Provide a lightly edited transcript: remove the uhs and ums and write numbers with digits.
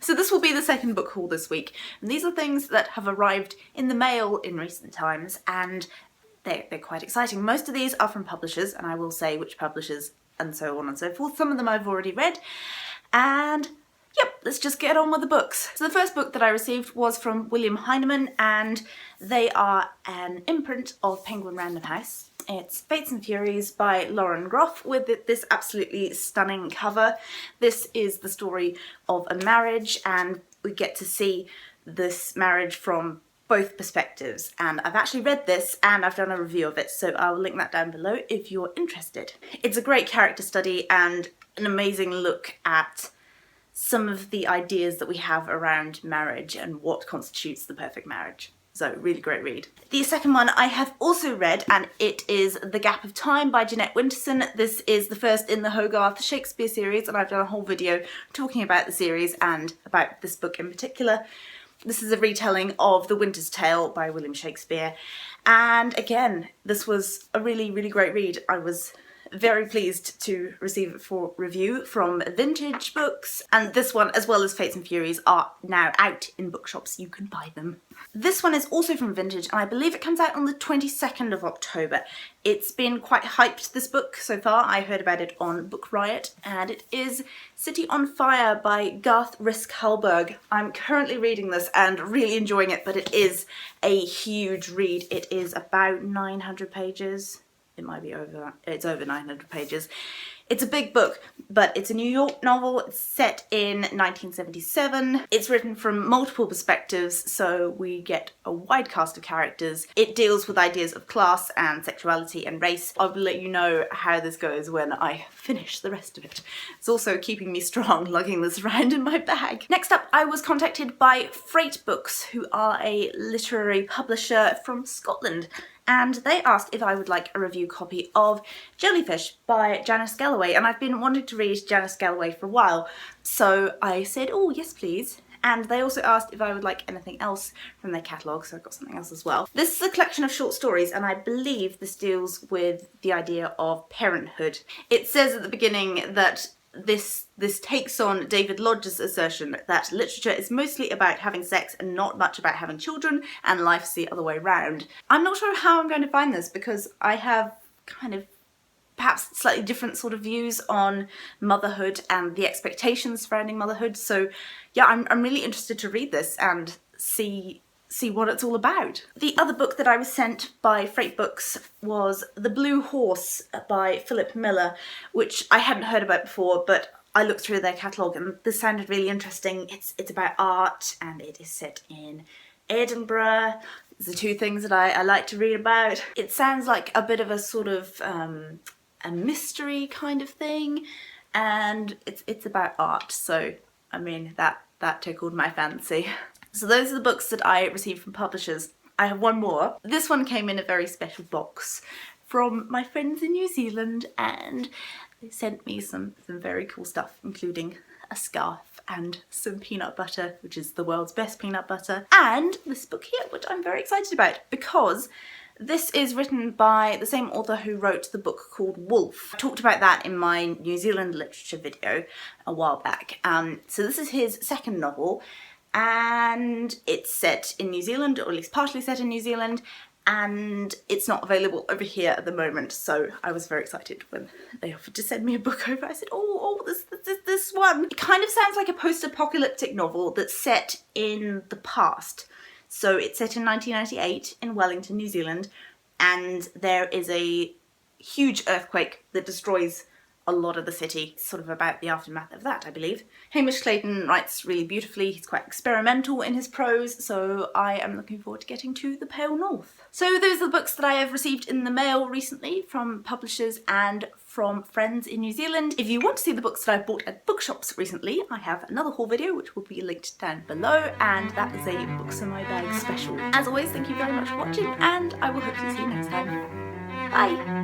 So this will be the second book haul this week, and these are things that have arrived in the mail in recent times, and they're quite exciting. Most of these are from publishers, and I will say which publishers and so on and so forth. Some of them I've already read, and yep, let's just get on with the books. So the first book that I received was from William Heinemann, and they are an imprint of Penguin Random House. It's Fates and Furies by Lauren Groff with this absolutely stunning cover. This is the story of a marriage, and we get to see this marriage from both perspectives, and I've actually read this and I've done a review of it, so I'll link that down below if you're interested. It's a great character study and an amazing look at some of the ideas that we have around marriage and what constitutes the perfect marriage. So, really great read. The second one I have also read, and it is The Gap of Time by Jeanette Winterson. This is the first in the Hogarth Shakespeare series, and I've done a whole video talking about the series and about this book in particular. This is a retelling of The Winter's Tale by William Shakespeare, and again, this was a really, really great read. I was very pleased to receive it for review from Vintage Books, and this one, as well as Fates and Furies, are now out in bookshops. You can buy them. This one is also from Vintage, and I believe it comes out on the 22nd of October. It's been quite hyped, this book, so far. I heard about it on Book Riot, and it is City on Fire by Garth Risk-Hallberg. I'm currently reading this and really enjoying it, but it is a huge read. It is about 900 pages. It might be over that. It's over 900 pages. It's a big book, but it's a New York novel. It's set in 1977. It's written from multiple perspectives, so we get a wide cast of characters. It deals with ideas of class and sexuality and race. I will let you know how this goes when I finish the rest of it. It's also keeping me strong, lugging this around in my bag. Next up, I was contacted by Freight Books, who are a literary publisher from Scotland, and they asked if I would like a review copy of Jellyfish by Janice Galloway, and I've been wanting to read Janice Galloway for a while, so I said, oh yes please. And they also asked if I would like anything else from their catalogue, so I've got something else as well. This is a collection of short stories, and I believe this deals with the idea of parenthood. It says at the beginning that this takes on David Lodge's assertion that literature is mostly about having sex and not much about having children, and life's the other way round. I'm not sure how I'm going to find this, because I have kind of perhaps slightly different sort of views on motherhood and the expectations surrounding motherhood. So yeah, I'm really interested to read this and see what it's all about. The other book that I was sent by Freight Books was The Blue Horse by Philip Miller, which I hadn't heard about before, but I looked through their catalogue and this sounded really interesting. It's about art, and it is set in Edinburgh. These are two things that I like to read about. It sounds like a bit of a sort of a mystery kind of thing, and it's about art, so I mean that tickled my fancy. So those are the books that I received from publishers. I have one more. This one came in a very special box from my friends in New Zealand, and they sent me some very cool stuff, including a scarf and some peanut butter, which is the world's best peanut butter, and this book here, which I'm very excited about because this is written by the same author who wrote the book called Wolf. I talked about that in my New Zealand literature video a while back. So this is his second novel, and it's set in New Zealand, or at least partially set in New Zealand, and it's not available over here at the moment, so I was very excited when they offered to send me a book over. I said, oh, this one. It kind of sounds like a post-apocalyptic novel that's set in the past. So it's set in 1998 in Wellington, New Zealand, and there is a huge earthquake that destroys a lot of the city. It's sort of about the aftermath of that, I believe. Hamish Clayton writes really beautifully. He's quite experimental in his prose, so I am looking forward to getting to the Pale North. So those are the books that I have received in the mail recently from publishers and from friends in New Zealand. If you want to see the books that I've bought at bookshops recently, I have another haul video which will be linked down below, and that is a Books in My Bag special. As always, thank you very much for watching, and I will hopefully see you next time. Bye!